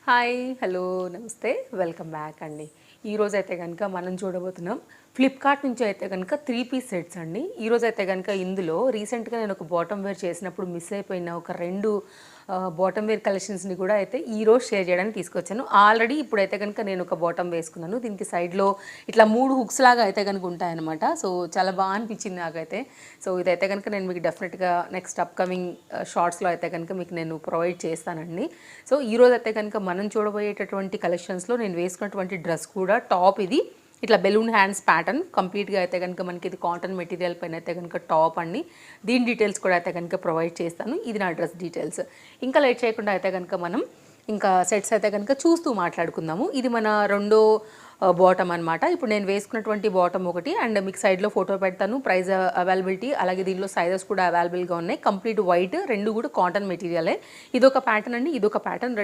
Hi hello నమస్తే welcome back అండి. ఈరోజు అయితే కనుక మనం చూడబోతున్నాం ఫ్లిప్కార్ట్ నుంచి అయితే కనుక 3 పీస్ సెట్స్ అండి. ఈరోజు అయితే కనుక ఇందులో రీసెంట్గా నేను ఒక బాటమ్ వేర్ చేసినప్పుడు మిస్ అయిపోయిన ఒక రెండు బాటమ్ వేర్ కలెక్షన్స్ని కూడా అయితే ఈరోజు షేర్ చేయడానికి తీసుకొచ్చాను. ఆల్రెడీ ఇప్పుడైతే కనుక నేను ఒక బాటమ్ వేసుకున్నాను. దీనికి సైడ్లో ఇట్లా 3 హుక్స్ లాగా అయితే కనుక ఉంటాయన్నమాట. సో చాలా బాగా అనిపించింది నాకైతే. సో ఇదైతే కనుక నేను మీకు డెఫినెట్గా నెక్స్ట్ అప్కమింగ్ షార్ట్స్లో అయితే కనుక మీకు నేను ప్రొవైడ్ చేస్తానండి. సో ఈరోజు అయితే కనుక మనం చూడబోయేటటువంటి కలెక్షన్స్లో నేను వేసుకున్నటువంటి డ్రెస్ కూడా టాప్ ఇది ఇట్లా బెలూన్ హ్యాండ్స్ ప్యాటర్న్ కంప్లీట్గా అయితే కనుక మనకి ఇది కాటన్ మెటీరియల్ పైన అయితే కనుక టాప్ అండి. దీని డీటెయిల్స్ కూడా అయితే కనుక ప్రొవైడ్ చేస్తాను. ఇది నా డ్రెస్ డీటెయిల్స్. ఇంకా లేట్ చేయకుండా అయితే కనుక మనం ఇంకా సెట్స్ అయితే కనుక చూస్తూ మాట్లాడుకుందాము. ఇది మన రెండో బాటమ్ అనమాట. ఇప్పుడు నేను వేసుకున్నటువంటి బాటమ్ ఒకటి అండ్ మీకు సైడ్లో ఫోటో పెడతాను. ప్రైస్ అవైలబిలిటీ అలాగే దీనిలో సైజెస్ కూడా అవైలబుల్గా ఉన్నాయి. కంప్లీట్ వైట్, రెండు కూడా కాటన్ మెటీరియలే. ఇదొక ప్యాటర్న్ అండి, ఇదొక ప్యాటర్న్.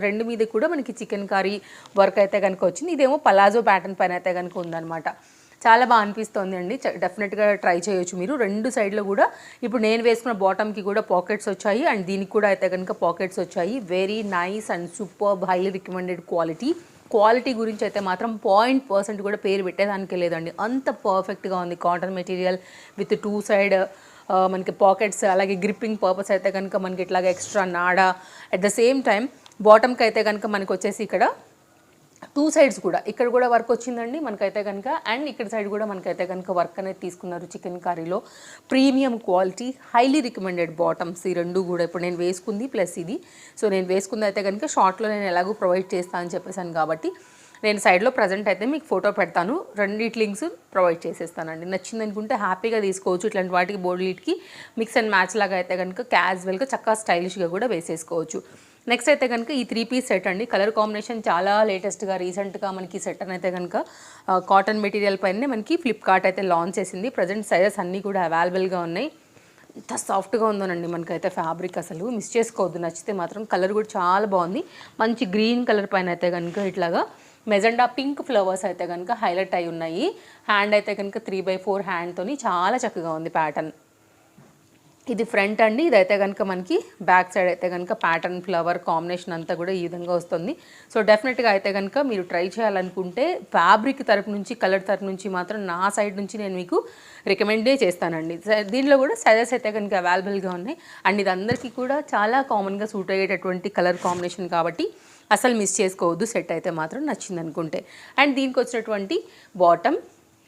రెండు మీద కూడా మనకి చికెన్ కర్రీ వర్క్ అయితే కనుక వచ్చింది. ఇదేమో పలాజో ప్యాటర్న్ పైన అయితే కనుక ఉందన్నమాట. చాలా బాగా అనిపిస్తుంది అండి. డెఫినెట్గా ట్రై చేయొచ్చు మీరు. రెండు సైడ్లో కూడా ఇప్పుడు నేను వేసుకున్న బాటమ్కి కూడా పాకెట్స్ వచ్చాయి అండ్ దీనికి కూడా అయితే కనుక పాకెట్స్ వచ్చాయి. Very nice and super highly recommended quality గురించి అయితే మాత్రం 0% కూడా పేరు పెట్టేదానికి లేదండి. అంత పర్ఫెక్ట్గా ఉంది. కాటన్ మెటీరియల్ విత్ 2 సైడ్ మనకి పాకెట్స్ అలాగే గ్రిప్పింగ్ పర్పస్ అయితే కనుక మనకి ఇట్లాగా ఎక్స్ట్రా నాడా అట్ ద సేమ్ టైం బాటమ్కి అయితే కనుక మనకి వచ్చేసి ఇక్కడ 2 సైడ్స్ కూడా ఇక్కడ కూడా వర్క్ వచ్చిందండి మనకైతే కనుక. అండ్ ఇక్కడ సైడ్ కూడా మనకైతే కనుక వర్క్ అనేది తీసుకున్నారు చికెన్ కర్రీలో. Premium quality highly recommended bottoms ఈ రెండు కూడా. ఇప్పుడు నేను వేసుకుంది ప్లస్ ఇది. సో నేను వేసుకుంది అయితే కనుక షార్ట్లో నేను ఎలాగో ప్రొవైడ్ చేస్తాను అని చెప్పేసాను కాబట్టి నేను సైడ్లో ప్రజెంట్ అయితే మీకు ఫోటో పెడతాను. రెండిటి లింక్స్ ప్రొవైడ్ చేసేస్తానండి. నచ్చింది అనుకుంటే హ్యాపీగా తీసుకోవచ్చు. ఇట్లాంటి వాటికి బోర్డులీట్కి మిక్స్ అండ్ మ్యాచ్ లాగా అయితే కనుక క్యాజువల్గా చక్కగా స్టైలిష్గా కూడా వేసేసుకోవచ్చు. నెక్స్ట్ అయితే కనుక ఈ 3 పీస్ సెట్ అండి. కలర్ కాంబినేషన్ చాలా లేటెస్ట్గా రీసెంట్గా మనకి సెట్ అని అయితే కనుక కాటన్ మెటీరియల్ పైనే మనకి ఫ్లిప్కార్ట్ అయితే లాంచ్ చేసింది. ప్రజెంట్ సైజెస్ అన్నీ కూడా అవైలబుల్గా ఉన్నాయి. ఎంత సాఫ్ట్గా ఉందోనండి మనకైతే ఫ్యాబ్రిక్, అసలు మిస్ చేసుకోవద్దు. నచ్చితే మాత్రం కలర్ కూడా చాలా బాగుంది. మంచి గ్రీన్ కలర్ పైన అయితే కనుక ఇట్లాగా మెజెండా పింక్ ఫ్లవర్స్ అయితే కనుక హైలైట్ అయి ఉన్నాయి. హ్యాండ్ అయితే కనుక 3/4 హ్యాండ్తోని చాలా చక్కగా ఉంది ప్యాటర్న్. ఇది ఫ్రంట్ అండి. ఇదైతే కనుక మనకి బ్యాక్ సైడ్ అయితే కనుక ప్యాటర్న్ ఫ్లవర్ కాంబినేషన్ అంతా కూడా ఈ విధంగా వస్తుంది. సో డెఫినెట్గా అయితే కనుక మీరు ట్రై చేయాలనుకుంటే ఫ్యాబ్రిక్ తరపు నుంచి కలర్ తరపు నుంచి మాత్రం నా సైడ్ నుంచి నేను మీకు రికమెండే చేస్తానండి. దీనిలో కూడా సైజెస్ అయితే కనుక అవైలబుల్గా ఉన్నాయి అండ్ ఇది అందరికీ కూడా చాలా కామన్గా సూట్ అయ్యేటటువంటి కలర్ కాంబినేషన్ కాబట్టి అసలు మిస్ చేసుకోవద్దు సెట్ అయితే మాత్రం నచ్చింది అనుకుంటే. అండ్ దీనికి వచ్చినటువంటి బాటమ్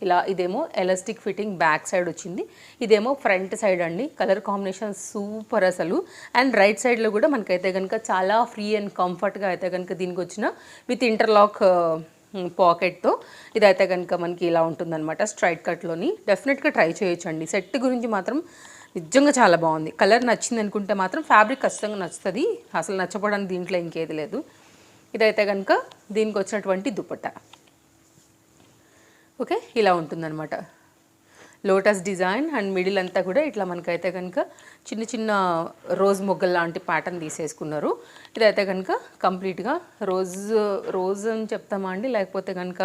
ఇలా, ఇదేమో ఎలాస్టిక్ ఫిట్టింగ్ బ్యాక్ సైడ్ వచ్చింది, ఇదేమో ఫ్రంట్ సైడ్ అండి. కలర్ కాంబినేషన్ సూపర్ అసలు. అండ్ రైట్ సైడ్లో కూడా మనకైతే కనుక చాలా ఫ్రీ అండ్ కంఫర్ట్గా అయితే కనుక దీనికి వచ్చిన విత్ ఇంటర్లాక్ పాకెట్తో ఇదైతే కనుక మనకి ఇలా ఉంటుందన్నమాట స్ట్రైట్ కట్లోని. డెఫినెట్గా ట్రై చేయొచ్చండి. సెట్ గురించి మాత్రం నిజంగా చాలా బాగుంది. కలర్ నచ్చింది అనుకుంటే మాత్రం ఫ్యాబ్రిక్ ఖచ్చితంగా నచ్చుతుంది. అసలు నచ్చపోవడానికి దీంట్లో ఇంకేది లేదు. ఇదైతే కనుక దీనికి వచ్చినటువంటి దుపట్టా ఓకే ఇలా ఉంటుందన్నమాట. లోటస్ డిజైన్ అండ్ మిడిల్ అంతా కూడా ఇట్లా మనకైతే కనుక చిన్న చిన్న రోజ్ మొగ్గల్ లాంటి ప్యాటర్న్ తీసేసుకున్నారు. ఇదైతే కనుక కంప్లీట్గా రోజ్ అని చెప్తామా అండి, లేకపోతే కనుక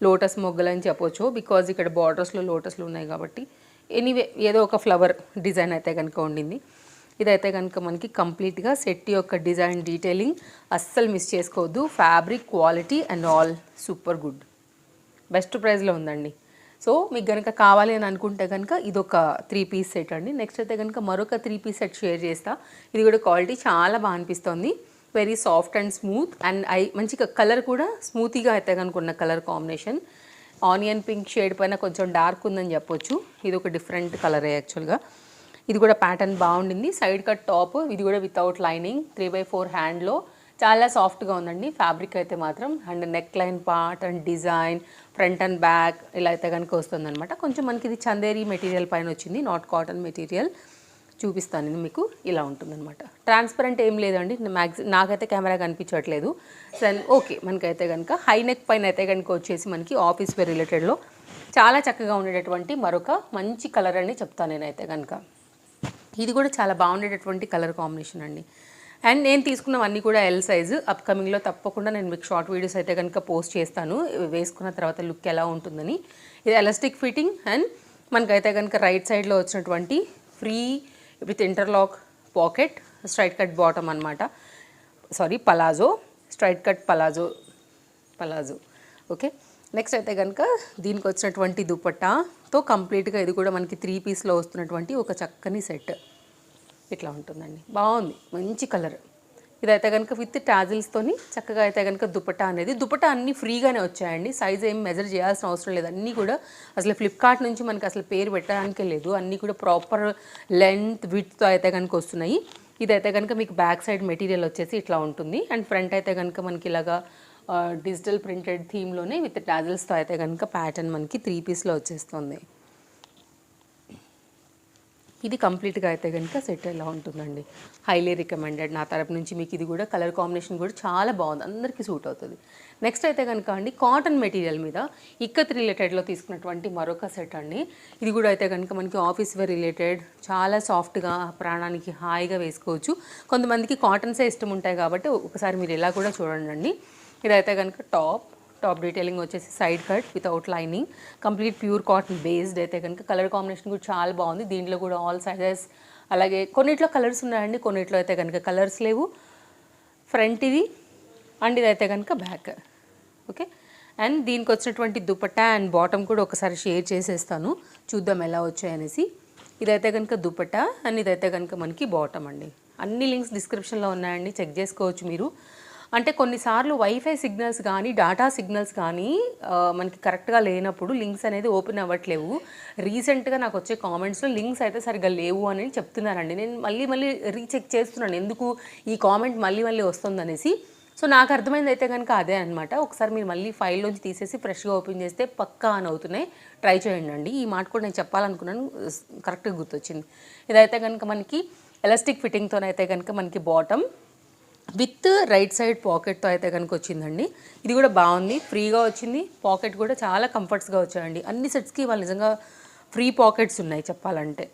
లోటస్ మొగ్గలు అని చెప్పొచ్చు. బికాజ్ ఇక్కడ బార్డర్స్లో లోటస్లు ఉన్నాయి కాబట్టి ఎనీవే ఏదో ఒక ఫ్లవర్ డిజైన్ అయితే కనుక ఉండింది. ఇదైతే కనుక మనకి కంప్లీట్గా సెట్ యొక్క డిజైన్ డీటెయిలింగ్ అస్సలు మిస్ చేసుకోవద్దు. Fabric quality and all super good, best ప్రైస్లో ఉందండి. సో మీకు కనుక కావాలి అని అనుకుంటే కనుక ఇదొక 3 పీస్ సెట్ అండి. నెక్స్ట్ అయితే కనుక మరొక 3 పీస్ సెట్ షేర్ చేస్తా. ఇది కూడా క్వాలిటీ చాలా బాగా అనిపిస్తుంది. Very soft and smooth and మంచిగా కలర్ కూడా స్మూతీగా అయితే కనుక ఉన్న colour combination. Onion pink shade పైన కొంచెం డార్క్ ఉందని చెప్పొచ్చు. ఇది ఒక డిఫరెంట్ కలరే యాక్చువల్గా. ఇది కూడా ప్యాటర్న్ బాగుండింది. సైడ్ కట్ టాప్, ఇది కూడా వితౌట్ లైనింగ్ 3/4 హ్యాండ్లో చాలా సాఫ్ట్గా ఉందండి ఫ్యాబ్రిక్ అయితే మాత్రం. And neck line part and design front and back ఇలా అయితే కనుక వస్తుందన్నమాట. కొంచెం మనకి ఇది చందేరి మెటీరియల్ పైన వచ్చింది, నాట్ కాటన్ మెటీరియల్. చూపిస్తాను నేను మీకు. ఇలా ఉంటుందన్నమాట. ట్రాన్స్పరెంట్ ఏం లేదండి, నాకైతే కెమెరా కనిపించట్లేదు. ఓకే మనకైతే కనుక హై నెక్ పైన అయితే కనుక వచ్చేసి మనకి ఆఫీస్ వేర్ రిలేటెడ్లో చాలా చక్కగా ఉండేటటువంటి మరొక మంచి కలర్ అని చెప్తాను నేనైతే కనుక. ఇది కూడా చాలా బాగుండేటటువంటి కలర్ కాంబినేషన్ అండి. అండ్ నేను తీసుకున్నవన్నీ కూడా ఎల్ సైజు. అప్కమింగ్లో తప్పకుండా నేను మీకు షార్ట్ వీడియోస్ అయితే కనుక పోస్ట్ చేస్తాను వేసుకున్న తర్వాత లుక్ ఎలా ఉంటుందని. ఇది ఎలాస్టిక్ ఫిట్టింగ్ అండ్ మనకైతే కనుక రైట్ సైడ్లో వచ్చినటువంటి free with interlock pocket straight cut bottom అనమాట. Sorry palazzo straight cut palazzo okay. Next అయితే కనుక దీనికి వచ్చినటువంటి దుపట్టాతో కంప్లీట్గా ఇది కూడా మనకి 3 పీస్లో వస్తున్నటువంటి ఒక చక్కని సెట్ ఇట్లా ఉంటుందండి. బాగుంది, మంచి కలర్. ఇదైతే కనుక విత్ టాజిల్స్తోని చక్కగా అయితే కనుక దుపట్టా అన్నీ ఫ్రీగానే వచ్చాయండి. సైజ్ ఏం మెజర్ చేయాల్సిన అవసరం లేదు. అన్నీ కూడా అసలు ఫ్లిప్కార్ట్ నుంచి మనకి అసలు పేరు పెట్టడానికే లేదు. అన్నీ కూడా ప్రాపర్ లెంత్ విడ్త్తో అయితే కనుక వస్తున్నాయి. ఇదైతే కనుక మీకు బ్యాక్ సైడ్ మెటీరియల్ వచ్చేసి ఇట్లా ఉంటుంది. అండ్ ఫ్రంట్ అయితే కనుక మనకి ఇలాగా డిజిటల్ ప్రింటెడ్ థీమ్లోనే విత్ టాజిల్స్తో అయితే కనుక ప్యాటర్న్ మనకి 3 పీస్లో వచ్చేస్తుంది. ఇది కంప్లీట్గా అయితే కనుక సెట్ ఎలా ఉంటుందండి. హైలీ రికమెండెడ్ నా తరపు నుంచి మీకు. ఇది కూడా కలర్ కాంబినేషన్ కూడా చాలా బాగుంది, అందరికీ సూట్ అవుతుంది. నెక్స్ట్ అయితే కనుక అండి కాటన్ మెటీరియల్ మీద ఇక్కత్ రిలేటెడ్లో తీసుకున్నటువంటి మరొక సెట్ అండి. ఇది కూడా అయితే కనుక మనకి ఆఫీస్ వేర్ రిలేటెడ్, చాలా సాఫ్ట్గా ప్రాణానికి హాయిగా వేసుకోవచ్చు. కొంతమందికి కాటన్సే ఇష్టం ఉంటాయి కాబట్టి ఒకసారి మీరు ఇలా కూడా చూడండి. ఇదైతే కనుక టాప్ డీటెయిలింగ్ వచ్చేసి side cut without lining, complete pure cotton based అయితే కనుక కలర్ కాంబినేషన్ కూడా చాలా బాగుంది. దీంట్లో కూడా ఆల్ సైజెస్, అలాగే కొన్నిట్లో కలర్స్ ఉన్నాయండి, కొన్నిట్లో అయితే కనుక కలర్స్ లేవు. ఫ్రంట్ ఇది అండ్ ఇదైతే కనుక బ్యాక్ ఓకే. అండ్ దీనికి వచ్చినటువంటి దుపట్టా అండ్ బాటమ్ కూడా ఒకసారి షేర్ చేసేస్తాను, చూద్దాం ఎలా వచ్చాయనేసి. ఇదైతే కనుక దుపట్టా అండ్ ఇదైతే కనుక మనకి బాటమ్ అండి. అన్ని లింక్స్ డిస్క్రిప్షన్లో ఉన్నాయండి, చెక్ చేసుకోవచ్చు మీరు. అంటే కొన్నిసార్లు వైఫై సిగ్నల్స్ కానీ డాటా సిగ్నల్స్ కానీ మనకి కరెక్ట్గా లేనప్పుడు లింక్స్ అనేది ఓపెన్ అవ్వట్లేవు. రీసెంట్గా నాకు వచ్చే కామెంట్స్లో లింక్స్ అయితే సరిగ్గా లేవు అని చెప్తున్నారండి. నేను మళ్ళీ రీచెక్ చేస్తున్నాను ఎందుకు ఈ కామెంట్ మళ్ళీ వస్తుందనేసి. సో నాకు అర్థమైంది అయితే కనుక అదే అనమాట. ఒకసారి మీరు మళ్ళీ ఫైల్లోంచి తీసేసి ఫ్రెష్గా ఓపెన్ చేస్తే పక్కా అని అవుతున్నాయి, ట్రై చేయండి. ఈ మాట కూడా నేను చెప్పాలనుకున్నాను, కరెక్ట్గా గుర్తొచ్చింది. ఇదైతే కనుక మనకి ఎలాస్టిక్ ఫిట్టింగ్తోనైతే కనుక మనకి బాటమ్ విత్ రైట్ సైడ్ పాకెట్తో అయితే కనుక వచ్చిందండి. ఇది కూడా బాగుంది, ఫ్రీగా వచ్చింది. పాకెట్ కూడా చాలా కంఫర్ట్స్గా వచ్చాయండి. అన్ని సెట్స్కి వాళ్ళు నిజంగా ఫ్రీ పాకెట్స్ ఉన్నాయి చెప్పాలంటే.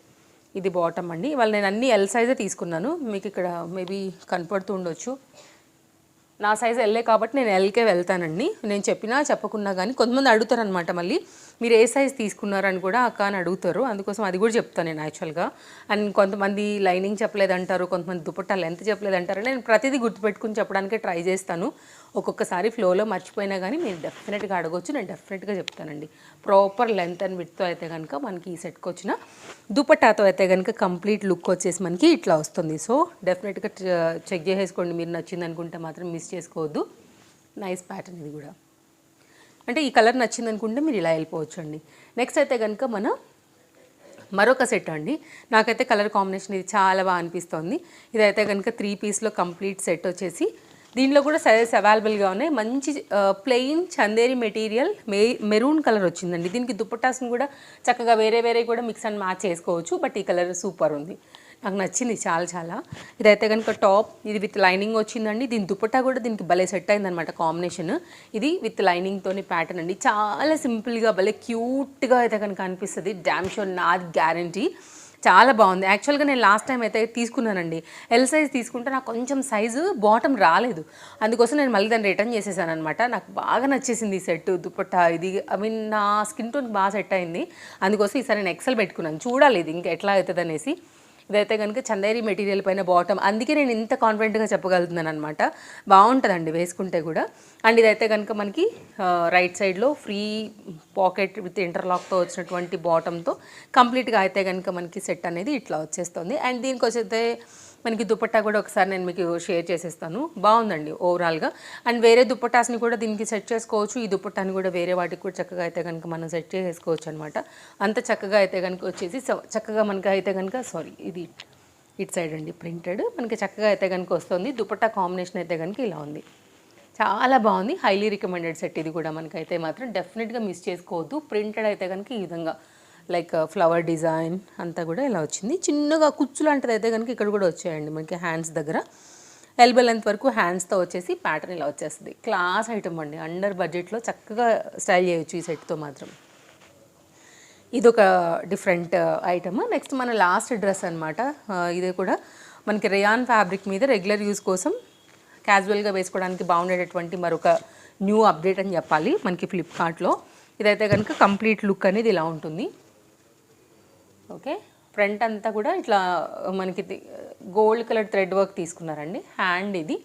ఇది బాటమ్ అండి. వాళ్ళు నేను అన్ని ఎల్ సైజే తీసుకున్నాను, మీకు ఇక్కడ మేబీ కనపడుతూ ఉండొచ్చు. నా సైజ్ ఎల్లే కాబట్టి నేను ఎల్కే వెళ్తానండి. నేను చెప్పినా చెప్పకున్నా కానీ కొంతమంది అడుగుతారు అనమాట, మళ్ళీ మీరు ఏ సైజ్ తీసుకున్నారని కూడా అక్క అని అడుగుతారు. అందుకోసం అది కూడా చెప్తాను నేను యాక్చువల్గా. అండ్ కొంతమంది లైనింగ్ చెప్పలేదంటారు, కొంతమంది దుపట్టా లెంత్ చెప్పలేదంటారు. నేను ప్రతిదీ గుర్తుపెట్టుకుని చెప్పడానికే ట్రై చేస్తాను. ఒక్కొక్కసారి ఫ్లోలో మర్చిపోయినా కానీ మీరు డెఫినెట్గా అడగొచ్చు, నేను డెఫినెట్గా చెప్తానండి. ప్రాపర్ లెంత్ అండ్ విడ్త్తో అయితే కనుక మనకి ఈ సెట్కి వచ్చిన దుపట్టాతో అయితే కనుక కంప్లీట్ లుక్ వచ్చేసి మనకి ఇట్లా వస్తుంది. సో డెఫినెట్గా చెక్ చేసేసుకోండి, మీరు నచ్చింది అనుకుంటే మాత్రం మిస్ చేసుకోవద్దు. నైస్ ప్యాటర్న్ ఇది కూడా. అంటే ఈ కలర్ నచ్చింది అనుకుంటే మీరు ఇలా వెళ్ళిపోవచ్చు అండి. నెక్స్ట్ అయితే కనుక మరొక సెట్ అండి. నాకైతే కలర్ కాంబినేషన్ ఇది చాలా బాగా అనిపిస్తుంది. ఇదైతే కనుక 3 పీస్లో కంప్లీట్ సెట్ వచ్చేసి దీంట్లో కూడా సైజెస్ అవైలబుల్గా ఉన్నాయి. మంచి plain Chanderi material maroon colour వచ్చిందండి. దీనికి దుపట్టాస్ని కూడా చక్కగా వేరే కూడా మిక్స్ అండ్ మ్యాచ్ చేసుకోవచ్చు. బట్ ఈ కలర్ సూపర్ ఉంది, నాకు నచ్చింది చాలా. ఇదైతే కనుక టాప్, ఇది విత్ లైనింగ్ వచ్చిందండి. దీని దుపట్టా కూడా దీనికి భలే సెట్ అయిందనమాట కాంబినేషన్. ఇది విత్ లైనింగ్తోని ప్యాటర్న్ అండి. చాలా సింపుల్గా భలే క్యూట్గా అయితే కనుక అనిపిస్తుంది. డామ్ షూర్, నాది గ్యారంటీ. చాలా బాగుంది. యాక్చువల్గా నేను లాస్ట్ టైం అయితే తీసుకున్నానండి, ఎల్ సైజ్ తీసుకుంటే నాకు కొంచెం సైజు బాటమ్ రాలేదు. అందుకోసం నేను మళ్ళీ దాన్ని రిటర్న్ చేసేసాను అనమాట. నాకు బాగా నచ్చేసింది ఈ సెట్ దుపట్టా. ఇది నా స్కిన్ టోన్కి బాగా సెట్ అయింది. అందుకోసం ఈసారి నేను ఎక్సెల్ పెట్టుకున్నాను, చూడాలి ఇది ఇంకా ఎట్లా అవుతుంది అనేసి. ఇదైతే కనుక చందేరి మెటీరియల్ పైన బాటమ్, అందుకే నేను ఇంత కాన్ఫిడెంట్గా చెప్పగలుగుతున్నాను అనమాట. బాగుంటుందండి వేసుకుంటే కూడా. అండ్ ఇదైతే కనుక మనకి రైట్ సైడ్లో ఫ్రీ పాకెట్ విత్ ఇంటర్లాక్తో వచ్చినటువంటి బాటమ్తో కంప్లీట్గా అయితే కనుక మనకి సెట్ అనేది ఇట్లా వచ్చేస్తుంది. అండ్ దీనికి వచ్చేస్తే మనకి దుపట్టా కూడా ఒకసారి నేను మీకు షేర్ చేసేస్తాను. బాగుందండి ఓవరాల్గా. అండ్ వేరే దుపట్టాస్ని కూడా దీనికి సెట్ చేసుకోవచ్చు. ఈ దుపట్టాని కూడా వేరే వాటికి కూడా చక్కగా అయితే కనుక మనం సెట్ చేసుకోవచ్చు అనమాట. అంత చక్కగా అయితే కనుక వచ్చేసి చక్కగా మనకి అయితే కనుక ఇది ఇట్ సైడ్ అండి ప్రింటెడ్ మనకి చక్కగా అయితే కనుక వస్తుంది. దుపట్టా కాంబినేషన్ అయితే కనుక ఇలా ఉంది, చాలా బాగుంది. హైలీ రికమెండెడ్ సెట్ ఇది కూడా మనకైతే మాత్రం డెఫినెట్గా మిస్ చేసుకోవద్దు. ప్రింటెడ్ అయితే కనుక ఈ విధంగా లైక్ ఫ్లవర్ డిజైన్ అంతా కూడా ఇలా వచ్చింది. చిన్నగా కుచ్చు లాంటిది అయితే కనుక ఇక్కడ కూడా వచ్చాయండి మనకి హ్యాండ్స్ దగ్గర. ఎల్బో లెంత్ వరకు హ్యాండ్స్తో వచ్చేసి ప్యాటర్న్ ఇలా వచ్చేస్తుంది. క్లాస్ ఐటమ్ అండి, అండర్ బడ్జెట్లో చక్కగా స్టైల్ చేయొచ్చు ఈ సెట్తో మాత్రం. ఇదొక డిఫరెంట్ ఐటమ్. నెక్స్ట్ మన లాస్ట్ డ్రెస్ అనమాట. ఇది కూడా మనకి రేయాన్ ఫ్యాబ్రిక్ మీద రెగ్యులర్ యూస్ కోసం క్యాజువల్గా వేసుకోవడానికి బాగుండేటటువంటి మరొక న్యూ అప్డేట్ అని చెప్పాలి మనకి ఫ్లిప్కార్ట్లో. ఇదైతే కనుక కంప్లీట్ లుక్ అనేది ఇలా ఉంటుంది. ఓకే, ఫ్రంట్ అంతా కూడా ఇట్లా మనకి గోల్డ్ కలర్ థ్రెడ్ వర్క్ తీసుకున్నారండి. హ్యాండ్ ఇది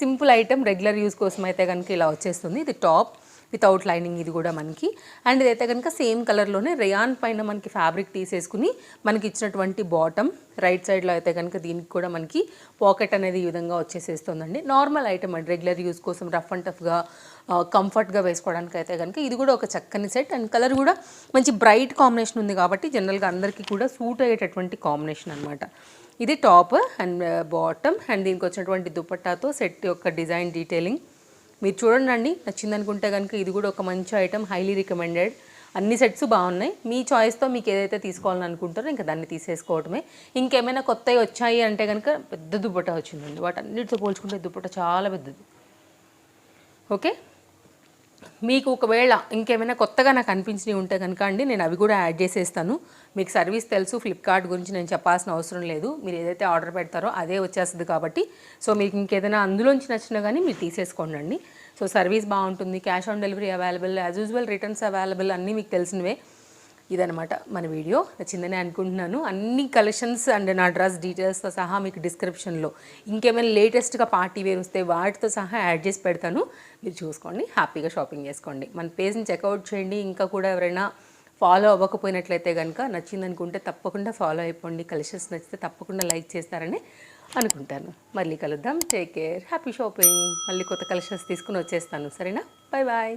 సింపుల్ ఐటమ్ రెగ్యులర్ యూస్ కోసం అయితే కనుక ఇలా వచ్చేస్తుంది. ఇది టాప్ వితౌట్ లైనింగ్, ఇది కూడా మనకి. అండ్ ఇదైతే కనుక సేమ్ కలర్లోనే రేయాన్ పైన మనకి ఫ్యాబ్రిక్ తీసేసుకుని మనకి ఇచ్చినటువంటి బాటమ్ రైట్ సైడ్లో అయితే కనుక దీనికి కూడా మనకి పాకెట్ అనేది ఈ విధంగా వచ్చేసేస్తుందండి. నార్మల్ ఐటమ్ అండి, రెగ్యులర్ యూస్ కోసం రఫ్ అండ్ టఫ్గా కంఫర్ట్గా వేసుకోవడానికి అయితే కనుక ఇది కూడా ఒక చక్కని సెట్. అండ్ కలర్ కూడా మంచి బ్రైట్ కాంబినేషన్ ఉంది కాబట్టి జనరల్గా అందరికీ కూడా సూట్ అయ్యేటటువంటి కాంబినేషన్ అనమాట. ఇది టాప్ అండ్ బాటమ్ అండ్ దీనికి వచ్చినటువంటి దుపట్టాతో సెట్ యొక్క డిజైన్ డీటెయిలింగ్ మీరు చూడండి. నచ్చింది అనుకుంటే కనుక ఇది కూడా ఒక మంచి ఐటమ్, హైలీ రికమెండెడ్. అన్ని సెట్స్ బాగున్నాయి. మీ చాయిస్తో మీకు ఏదైతే తీసుకోవాలని అనుకుంటారో ఇంకా దాన్ని తీసేసుకోవడమే. ఇంకేమైనా కొత్తవి వచ్చాయి అంటే కనుక పెద్ద దుపట్టా వచ్చిందండి, వాటన్నిటితో పోల్చుకుంటే దుపట్టా చాలా పెద్దది. ఓకే, మీకు ఒకవేళ ఇంకేమైనా కొత్తగా నాకు అనిపించినవి ఉంటే కనుక అండి నేను అవి కూడా యాడ్ చేసేస్తాను. మీకు సర్వీస్ తెలుసు, ఫ్లిప్కార్ట్ గురించి నేను చెప్పాల్సిన అవసరం లేదు. మీరు ఏదైతే ఆర్డర్ పెడతారో అదే వచ్చేస్తుంది కాబట్టి సో మీకు ఇంకేదైనా అందులోంచి నచ్చినా కానీ మీరు తీసేసుకోండి. సో సర్వీస్ బాగుంటుంది, cash on delivery available, as usual returns available, అన్నీ మీకు తెలిసినవే. ఇదనమాట మన వీడియో, నచ్చిందని అనుకుంటున్నాను. అన్ని కలెక్షన్స్ అండ్ నా డ్రెస్ డీటెయిల్స్తో సహా మీకు డిస్క్రిప్షన్లో ఇంకేమైనా లేటెస్ట్గా పార్టీ వేర్ వస్తే వాటితో సహా యాడ్ చేసి పెడతాను. మీరు చూసుకోండి, హ్యాపీగా షాపింగ్ చేసుకోండి. మన పేజ్ని చెక్అవుట్ చేయండి. ఇంకా కూడా ఎవరైనా ఫాలో అవ్వకపోయినట్లయితే కనుక నచ్చింది అనుకుంటే తప్పకుండా ఫాలో అయిపోండి. కలెక్షన్స్ నచ్చితే తప్పకుండా లైక్ చేస్తారని అనుకుంటాను. మళ్ళీ కలుద్దాం. Take care, happy shopping. మళ్ళీ కొత్త కలెక్షన్స్ తీసుకుని వచ్చేస్తాను. సరేనా, బాయ్ బాయ్.